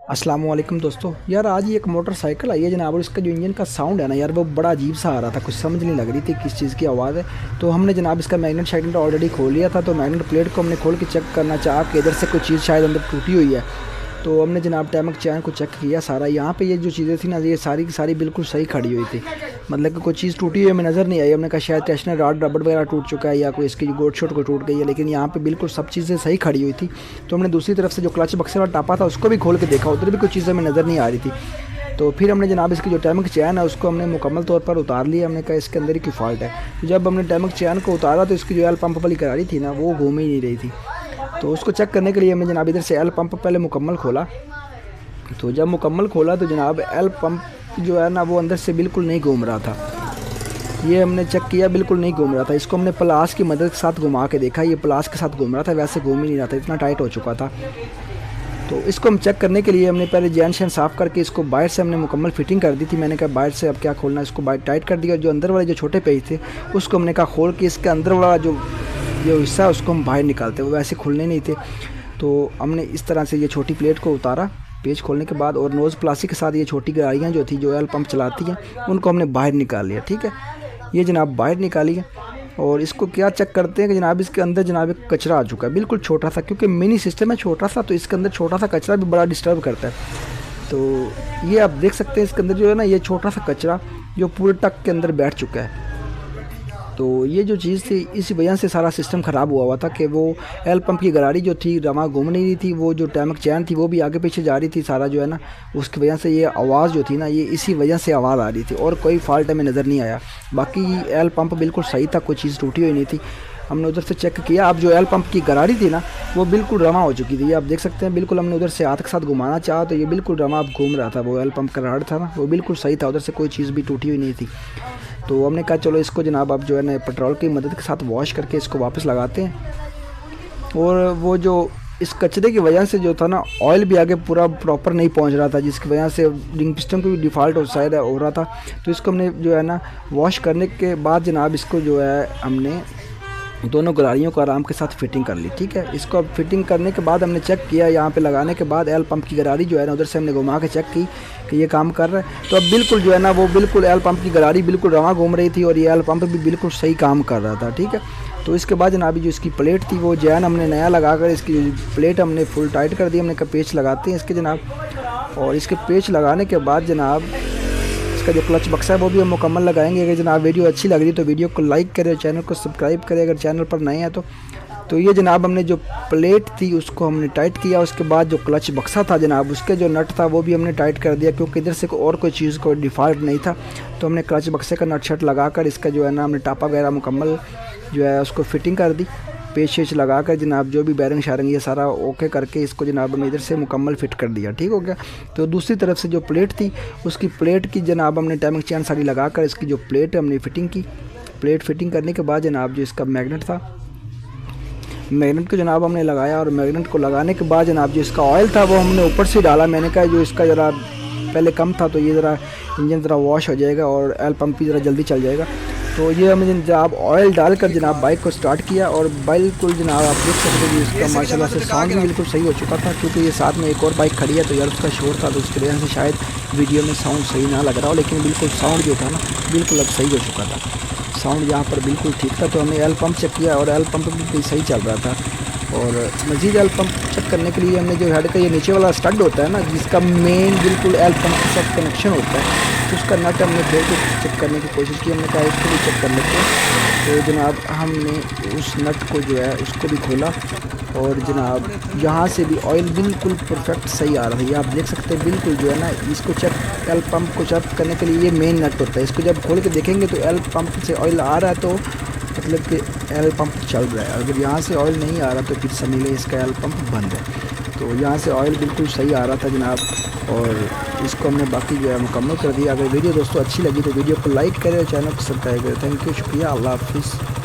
अस्सलाम वालेकुम दोस्तों। यार आज ही एक मोटरसाइकिल आई है जनाब, और इसका जो इंजन का साउंड है ना यार, वो बड़ा अजीब सा आ रहा था, कुछ समझ नहीं लग रही थी किस चीज़ की आवाज़ है। तो हमने जनाब इसका मैग्नेट शैग्नेट ऑलरेडी खोल लिया था, तो मैग्नेट प्लेट को हमने खोल के चेक करना चाहा कि इधर से कोई चीज़ शायद अंदर टूटी हुई है। तो हमने जनाब टैमक चैन को चेक किया सारा, यहाँ पे ये जो चीज़ें थी ना, ये सारी की सारी बिल्कुल सही खड़ी हुई थी। मतलब कि कोई चीज़ टूटी हुई हमें नज़र नहीं आई। हमने कहा शायद टेंशनर रॉड रबड़ वगैरह टूट चुका है या कोई इसकी गोट शोट को टूट गई है, लेकिन यहाँ पे बिल्कुल सब चीज़ें सही खड़ी हुई थी। तो हमने दूसरी तरफ से जो क्लच बक्से वाला टापा था उसको भी खोल के देखा, उधर भी कोई चीज़ हमें नज़र नहीं आ रही थी। तो फिर हमने जनाब इसकी जो टैमक चैन है उसको हमने मुकम्मल तौर पर उतार लिया। हमने कहा इसके अंदर ही कोई फॉल्ट है। तो जब हमने टैमक चैन को उतारा तो इसकी जो एल पंप वाली करारी थी ना, वो घूम ही नहीं रही थी। तो उसको चेक करने के लिए हमने जनाब इधर से एल पंप पहले मुकम्मल खोला। तो जब मुकम्मल खोला तो जनाब एल पंप जो है ना, वो अंदर से बिल्कुल नहीं घूम रहा था। ये हमने चेक किया, बिल्कुल नहीं घूम रहा था। इसको हमने प्लास की मदद के साथ घुमा के देखा, ये प्लास के साथ घूम रहा था, वैसे घूम ही नहीं रहा था, इतना टाइट हो चुका था। तो इसको हम चेक करने के लिए हमने पहले जैन शैन साफ़ करके इसको बाहर से हमने मुकम्मल फिटिंग कर दी थी। मैंने कहा बाहर से अब क्या खोलना है, इसको बाहर टाइट कर दिया। जो अंदर वाले जो छोटे पेज थे उसको हमने कहा खोल के इसके अंदर वाला जो हिस्सा है उसको हम बाहर निकालते, वो वैसे खुलने नहीं थे। तो हमने इस तरह से ये छोटी प्लेट को उतारा पेज खोलने के बाद, और नोज़ प्लास्टिक के साथ ये छोटी गाड़ियाँ जो थी जो एल पंप चलाती हैं उनको हमने बाहर निकाल लिया। ठीक है, ये जनाब बाहर निकाली है। और इसको क्या चेक करते हैं कि जनाब इसके अंदर जनाब एक कचरा आ चुका है, बिल्कुल छोटा सा, क्योंकि मिनी सिस्टम है छोटा सा, तो इसके अंदर छोटा सा कचरा भी बड़ा डिस्टर्ब करता है। तो ये आप देख सकते हैं इसके अंदर जो है ना, ये छोटा सा कचरा जो पूरे टक के अंदर बैठ चुका है। तो ये जो चीज़ थी इसी वजह से सारा सिस्टम ख़राब हुआ था कि वो एल पंप की गरारी जो थी रवा घूम नहीं रही थी, वो जो टैमक चैन थी वो भी आगे पीछे जा रही थी सारा जो है ना, उसकी वजह से ये आवाज़ जो थी ना, ये इसी वजह से आवाज़ आ रही थी, और कोई फॉल्ट हमें नज़र नहीं आया। बाकी एल पंप बिल्कुल सही था, कोई चीज़ टूटी हुई नहीं थी। हमने उधर से चेक किया, अब जो एल पंप की गरारी थी ना, वो बिल्कुल रवा हो चुकी थी, ये आप देख सकते हैं बिल्कुल। हमने उधर से हाथ के साथ घुमाना चाहा तो ये बिल्कुल रवा अब घूम रहा था। वो एल पंप का राड था ना, वो बिल्कुल सही था, उधर से कोई चीज़ भी टूटी हुई नहीं थी। तो हमने कहा चलो इसको जनाब अब जो है ना पेट्रोल की मदद के साथ वॉश करके इसको वापस लगाते हैं। और वो जो इस कचरे की वजह से जो था ना, ऑयल भी आगे पूरा प्रॉपर नहीं पहुंच रहा था, जिसकी वजह से रिंग पिस्टन को भी डिफ़ॉल्ट हो शायद हो रहा था। तो इसको हमने जो है ना वॉश करने के बाद जनाब इसको जो है हमने दोनों गरारियों को आराम के साथ फिटिंग कर ली। ठीक है, इसको अब फिटिंग करने के बाद हमने चेक किया, यहाँ पे लगाने के बाद एल पंप की गरारी जो है ना, उधर से हमने घुमा के चेक की कि ये काम कर रहा है। तो अब बिल्कुल जो है ना, वो बिल्कुल एल पंप की गरारी बिल्कुल रवा घूम रही थी, और ये एल पंप भी बिल्कुल सही काम कर रहा था। ठीक है, तो इसके बाद जनाब जो इसकी प्लेट थी वो जैन हमने नया लगा कर इसकी प्लेट हमने फुल टाइट कर दी। हमने कहा पेच लगाते हैं इसके जनाब, और इसके पेच लगाने के बाद जनाब इसका जो क्लच बक्सा है वो भी हम मुकम्मल लगाएंगे। अगर जनाब वीडियो अच्छी लग रही तो वीडियो को लाइक करें, चैनल को सब्सक्राइब करें अगर चैनल पर नए हैं तो ये जनाब हमने जो प्लेट थी उसको हमने टाइट किया। उसके बाद जो क्लच बक्सा था जनाब, उसके जो नट था वो भी हमने टाइट कर दिया, क्योंकि इधर से और कोई चीज़ को डिफ़ॉल्ट नहीं था। तो हमने क्लच बक्से का नट शट लगा कर इसका जो है ना, हमने टापा वगैरह मुकम्मल जो है उसको फिटिंग कर दी, पेच शेच लगा कर जनाब, जो भी बैरिंग शारिंग ये सारा ओके करके इसको जनाब हमने इधर से मुकम्मल फिट कर दिया। ठीक हो गया। तो दूसरी तरफ से जो प्लेट थी उसकी प्लेट की जनाब हमने टैमक चैन सारी लगा कर इसकी जो प्लेट हमने फिटिंग की। प्लेट फिटिंग करने के बाद जनाब जो इसका मैग्नेट था, मैग्नेट को जनाब हमने लगाया, और मैग्नेट को लगाने के बाद जनाब जो इसका ऑयल था वो हमने ऊपर से डाला। मैंने कहा जो इसका ज़रा पहले कम था तो ये ज़रा इंजन ज़रा वॉश हो जाएगा और एल पंप भी ज़रा जल्दी चल जाएगा। तो ये हमने जनाब ऑयल डालकर जनाब बाइक को स्टार्ट किया, और बिल्कुल जनाब आप देख सकते हैं इसका माशाल्लाह से साउंड भी बिल्कुल सही हो चुका था, क्योंकि ये साथ में एक और बाइक खड़ी है तो यार उसका शोर था, तो उसकी वजह से शायद वीडियो में साउंड सही ना लग रहा हो, लेकिन बिल्कुल साउंड जो था ना बिल्कुल अब सही हो चुका था। साउंड यहाँ पर बिल्कुल ठीक था। तो हमने एल पंप चेक किया और एल पंप भी सही चल रहा था। और मज़ीद एल पंप चेक करने के लिए हमने जो हेड का ये नीचे वाला स्टड होता है ना, जिसका मेन बिल्कुल एल पंप के साथ कनेक्शन होता है, तो उसका नट हमने फिर के चेक करने की कोशिश की। हमने कहा इसको भी चेक कर लेते हैं। तो जनाब हमने उस नट को जो है उसको भी खोला, और जनाब यहाँ से भी ऑयल बिल्कुल परफेक्ट सही आ रहा है। ये आप देख सकते हैं बिल्कुल जो है ना, इसको चेक एल पंप को चेक करने के लिए ये मेन नट होता है, इसको जब खोल के देखेंगे तो एल पंप से ऑयल आ रहा है तो मतलब कि एल पंप चल रहा है। अगर यहाँ से ऑयल नहीं आ रहा तो फिर समझ इसका एल पंप बंद है। तो यहाँ से ऑयल बिल्कुल सही आ रहा था जनाब, और इसको हमने बाकी जो है मुकम्मल कर दिया। अगर वीडियो दोस्तों अच्छी लगी तो वीडियो को लाइक करें और चैनल को सब्सक्राइब करें। थैंक यू, शुक्रिया, अल्लाह हाफिज़।